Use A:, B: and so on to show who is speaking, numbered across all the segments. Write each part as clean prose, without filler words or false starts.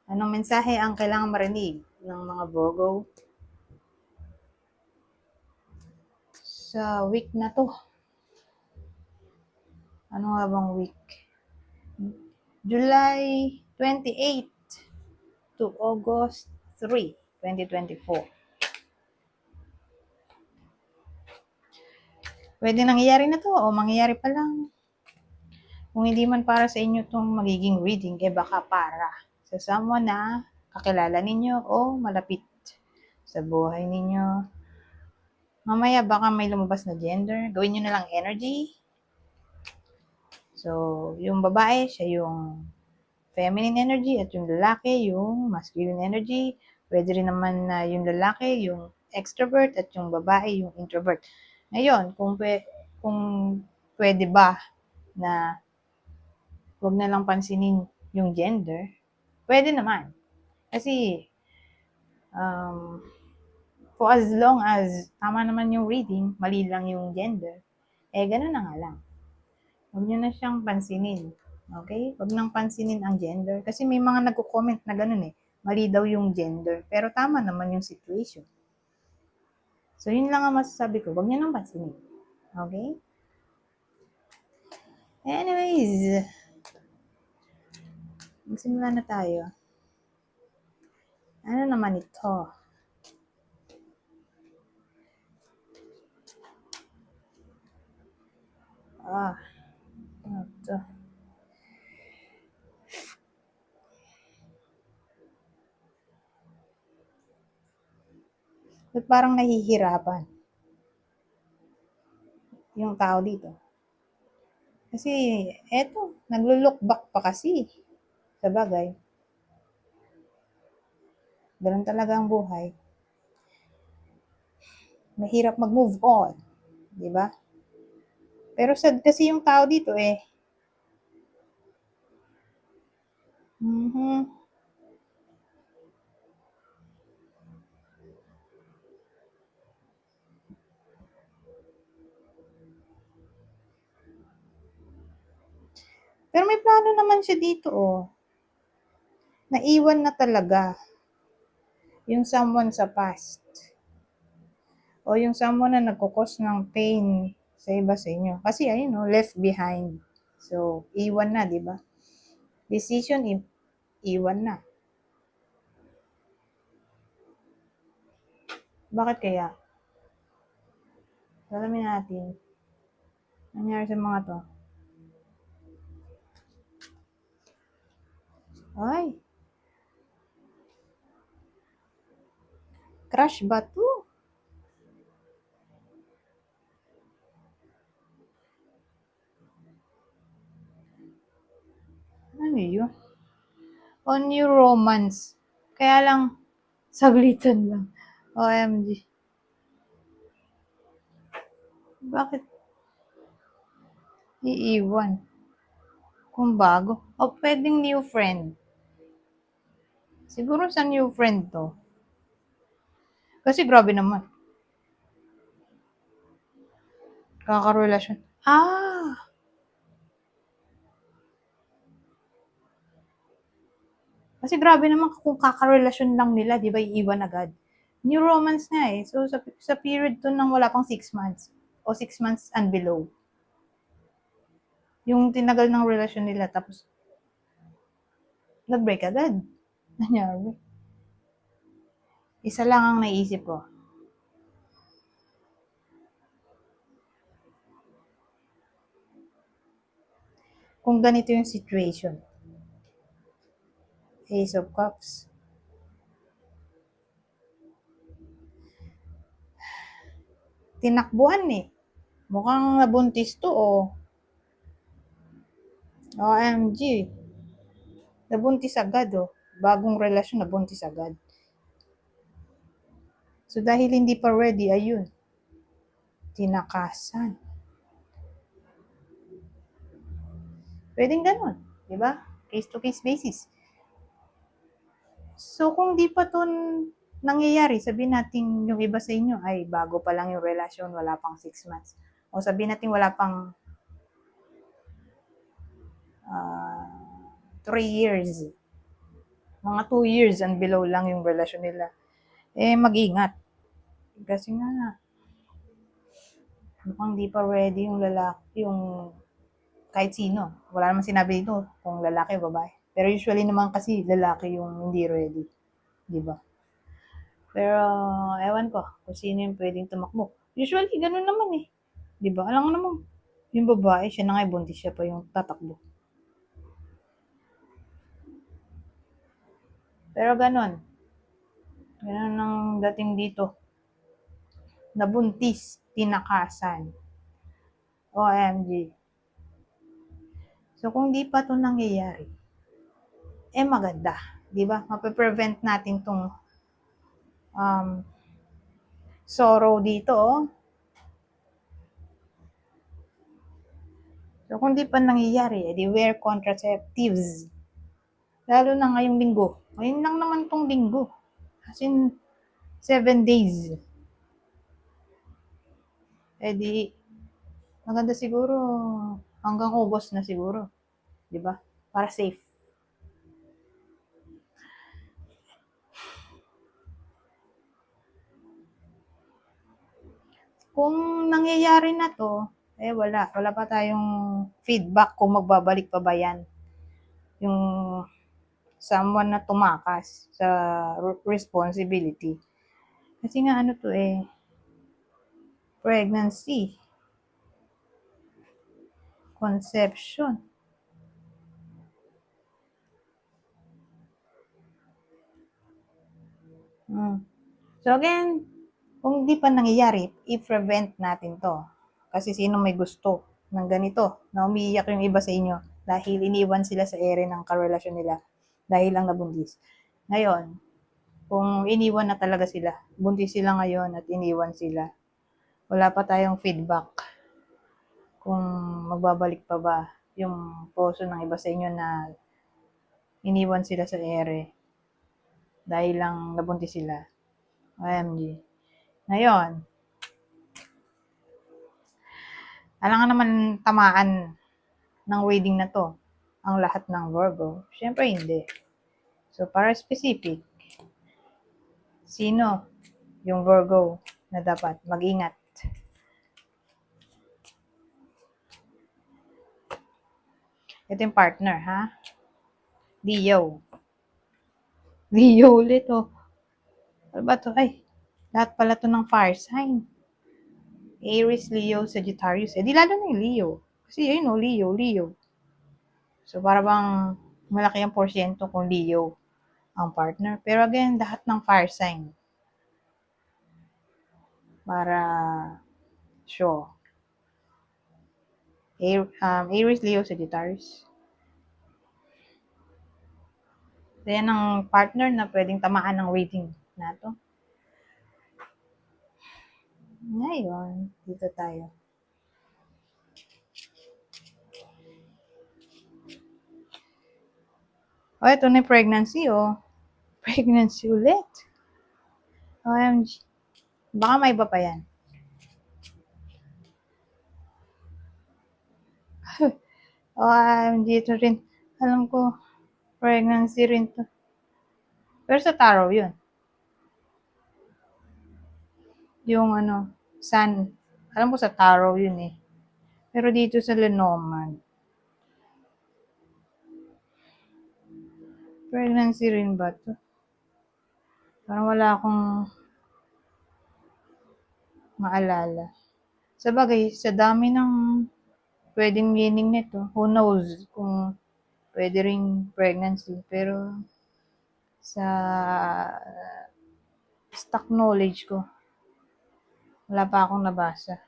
A: Anong mensahe ang kailangan marinig ng mga Virgo sa week na to? Ano nga bang week? July 28 to August 3, 2024. Pwede nangyayari na to o mangyayari pa lang. Kung hindi man para sa inyo itong magiging reading, baka para sa someone na kakilala ninyo o malapit sa buhay ninyo. Mamaya baka may lumabas na gender. Gawin nyo na lang energy. So, yung babae, siya yung feminine energy at yung lalaki, yung masculine energy. Pwede rin naman na yung lalaki, yung extrovert at yung babae, yung introvert. Ngayon, kung pwede ba na wag na lang pansinin yung gender, pwede naman. Kasi, for as long as tama naman yung reading, mali lang yung gender, ganun na nga lang. Huwag nyo na siyang pansinin. Okay? Huwag nang pansinin ang gender. Kasi may mga nagko-comment na ganun mali daw yung gender. Pero tama naman yung situation. So, yun lang ang masasabi ko. Huwag nyo nang pansinin. Okay? Anyways, magsimula na tayo. Ano naman ito? Ano ito? Ba't parang nahihirapan yung tao dito? Kasi, eto, naglo-look back pa kasi. Sa bagay. Ganun talaga ang buhay. Mahirap mag-move on. Di ba? Pero sad kasi yung tao dito Pero may plano naman siya dito Naiwan na talaga yung someone sa past. O yung someone na nagkukos ng pain sa iba sa inyo. Kasi ayun left behind. So, iwan na, di ba? Decision, iwan na. Bakit kaya? Alamin natin. Nangyari sa mga to. Ay. Crush ba to? Ano yun? On new romance. Kaya lang, saglitan lang. OMG. Bakit iiwan? Kung bago. O pwedeng new friend. Siguro sa new friend to. Kasi grabe naman. Kakarelasyon. Kasi grabe naman kung kakarelasyon lang nila, di ba, iiwan agad. New romance nga So, sa period to nang wala pang 6 months. O 6 months and below. Yung tinagal ng relasyon nila, tapos nag-break agad. Nangyari. Isa lang ang naisip ko. Kung ganito yung situation. Ace of Cups. Tinakbuhan Mukhang nabuntis to OMG. Nabuntis agad Bagong relasyon, nabuntis agad. So dahil hindi pa ready, ayun. Tinakasan. Pwedeng ganun, di ba? Case to case basis. So kung di pa to nangyayari, sabihin natin yung iba sa inyo ay bago pa lang yung relasyon, wala pang 6 months. O sabihin natin wala pang 3 years. Mga 2 years and below lang yung relasyon nila. Mag-ingat. Kasi nga, mukhang di pa ready yung lalaki, yung kahit sino. Wala naman sinabi dito kung lalaki o babae. Pero usually naman kasi lalaki yung hindi ready. Di ba? Pero, ewan ko kung sino yung pwedeng tumakbo. Usually, ganun naman eh. Di ba? Alam mo naman, yung babae, siya na nga buntis, siya pa yung tatakbo. Pero ganun. Ganun ang dating dito. Nabuntis, tinakasan. OMG. So, kung di pa to nangyayari, maganda. Di ba? Mape-prevent natin tong um, sorrow dito. Oh. So, kung di pa nangyayari, edi wear contraceptives. Lalo na ngayong linggo. Ngayon lang naman tong linggo. As in, 7 days. Edi, maganda siguro hanggang August na siguro. Di ba? Para safe. Kung nangyayari na to, wala. Wala pa tayong feedback kung magbabalik pa ba yan. Yung someone na tumakas sa responsibility. Kasi nga ano to pregnancy, conception. So again, kung di pa nangyayari, i-prevent natin to. Kasi sino may gusto ng ganito, na umiiyak yung iba sa inyo dahil iniwan sila sa ere ng karelasyon nila dahil lang nabuntis. Ngayon, kung iniwan na talaga sila, buntis sila ngayon at iniwan sila, wala pa tayong feedback kung magbabalik pa ba yung puso ng iba sa inyo na iniwan sila sa ere dahil lang nabuntis sila. OMG. Ngayon, alam nga naman tamaan ng reading na to ang lahat ng Virgo. Siyempre hindi. So, para specific, sino yung Virgo na dapat mag-ingat? Ito yung partner, ha? Leo. Leo ulit, oh. Ano ba to? Ay, lahat pala to ng fire sign. Aries, Leo, Sagittarius. Di lalo na yung Leo. Kasi yun, oh, Leo. So, para bang malaki ang porsyento kung Leo ang partner. Pero again, lahat ng fire sign. Para sure. Aries, Leo, Sagittarius. So, yan ang partner na pwedeng tamaan ng reading na to. Ngayon, dito tayo. Oh, ito na yung pregnancy, oh. Pregnancy ulit. OMG. Baka may iba pa yan. OMG, ito rin. Alam ko, pregnancy rin to. Pero sa tarot yun. Yung ano, sun. Alam ko sa tarot yun eh. Pero dito sa Lenormand, pregnancy rin ba to? Parang wala akong maalala. Sa bagay, sa dami ng pwedeng meaning nito, who knows kung pwede ring pregnancy. Pero sa stock knowledge ko, wala pa akong nabasa.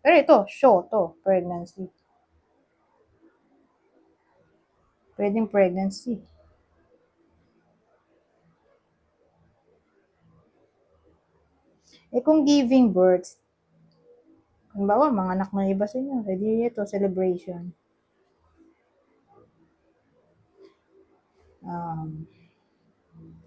A: Pero ito, show to, pregnancy. Pwedeng pregnancy. Kung giving birth, kung bawa, mga anak ng iba sa inyo, ito, celebration.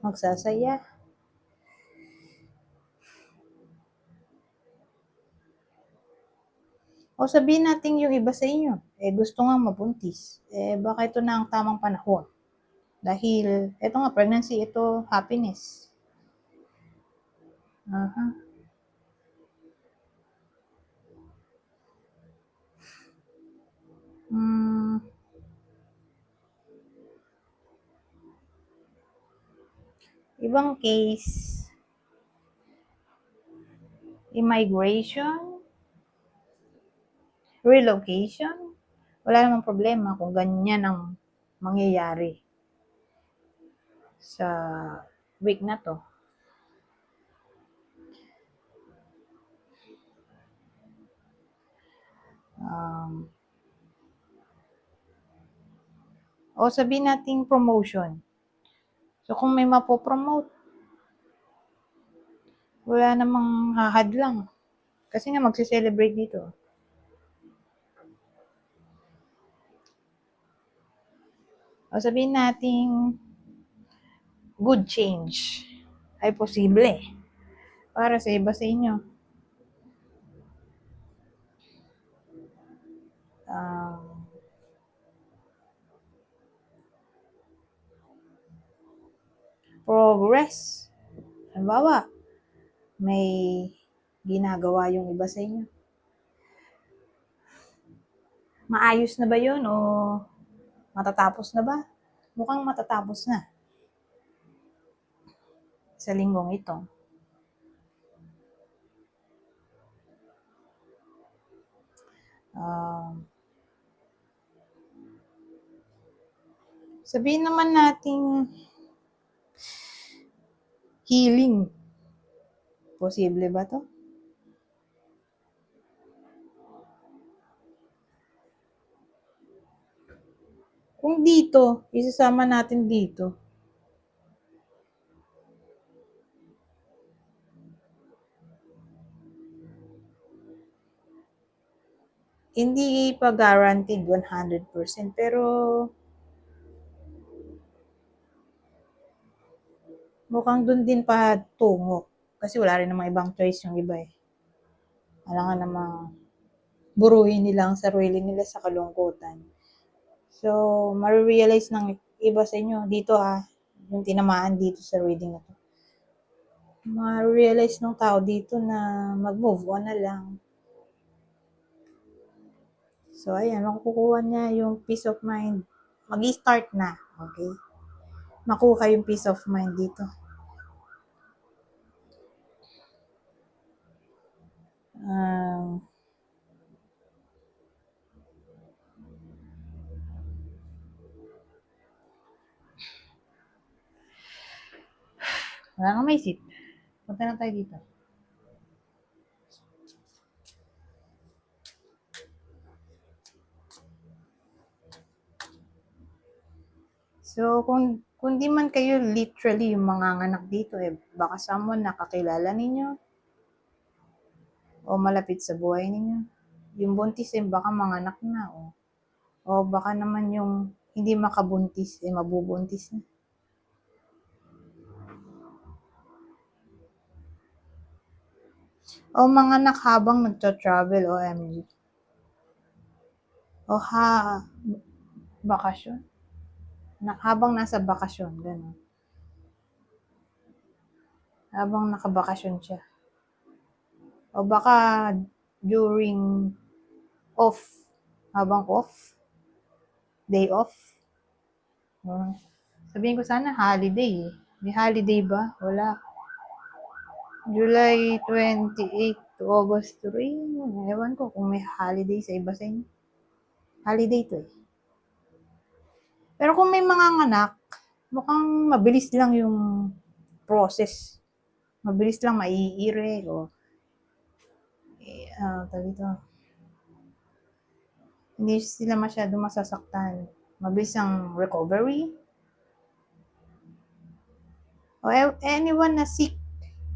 A: magsasaya. O sabihin natin yung iba sa inyo, gusto nga mabuntis. Baka ito na ang tamang panahon. Dahil, ito nga, pregnancy, ito, happiness. Aha. Hmm, ibang case, immigration, relocation, wala namang problema kung ganyan ang mangyayari sa week na to. Um, o sabihin nating promotion. So kung may mapopromote, wala namang hahadlang. Kasi nga magse-celebrate dito. O sabihin nating good change ay posible para sa iba sa inyo. Progress. Halimbawa, may ginagawa yung iba sa inyo. Maayos na ba yun o matatapos na ba? Mukhang matatapos na sa linggong ito. Sabihin naman natin healing. Posible ba to? Kung dito, isasama natin dito. Hindi pa guaranteed 100%, pero mukhang dun din pa tungo. Kasi wala rin namang ibang choice yung iba eh. Alangan namang buruhin nila ang sarili nila sa kalungkutan. So, marirealize ng iba sa inyo dito yung tinamaan dito sa reading na to. Ma-realize ng tao dito na mag-move on na lang. So, ayan, makukuha niya yung peace of mind. Mag-start na, okay? Makuha yung peace of mind dito. Wala kang maisip. Punta na tayo dito. So, kung di man kayo literally yung manganganak dito, baka someone nakakilala ninyo o malapit sa buhay ninyo. Yung buntis baka manganak na o baka naman yung hindi makabuntis mabubuntis na. O manganak habang nagta-travel OMG. O bakasyon. Habang nasa bakasyon, gano'n. Habang nakabakasyon siya. O baka during off, habang off, day off. Sabihin ko sana holiday eh. May holiday ba? Wala. July 28 to August 3. Ewan ko kung may holiday sa iba sa inyo. Holiday to eh. Pero kung may mga anak, mukhang mabilis lang yung process. Mabilis lang maiire o hindi sila masyado masasaktan. Mabilis ang recovery. O anyone na sick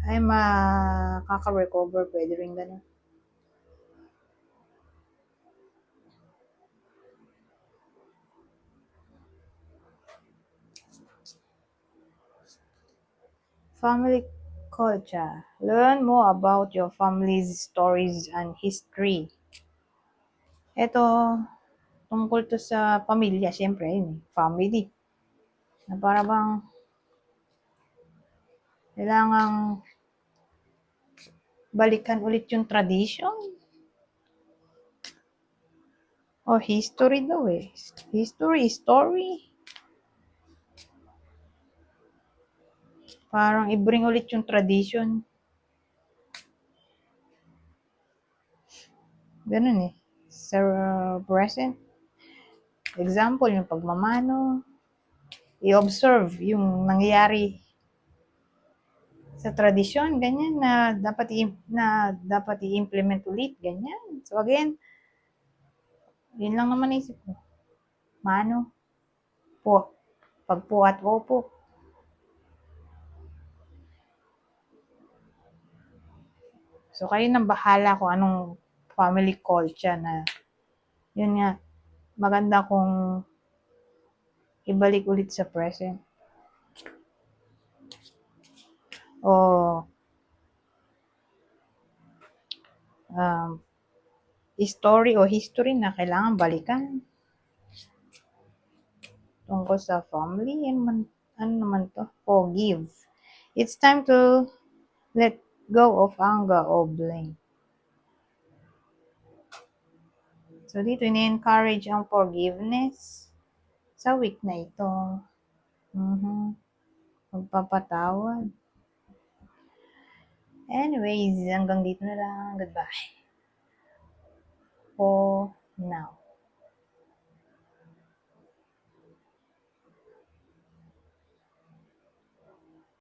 A: ay makaka-recover, pwede rin ganun. Family culture. Learn more about your family's stories and history. Ito, tungkol to sa pamilya, syempre, yun, family. Na para bang kailangang balikan ulit yung tradition. O history daw eh. Story. Parang i-bring ulit yung tradition. Ganun eh. Sa present. Example, yung pagmamano. I-observe yung nangyayari sa tradisyon, ganyan, na dapat i-implement ulit, ganyan. So again, yun lang naman isip ko. Mano, po, pagpo at opo. So kayo nang bahala kung anong family culture na, yun nga, maganda kung ibalik ulit sa present. O, story o history na kailangan balikan. Tungkol sa family, ano naman to? Forgive. It's time to let go of anger or blame. So, dito, ini-encourage ang forgiveness sa week na ito. Magpapatawad. Anyways, hanggang dito na lang. Goodbye. For now.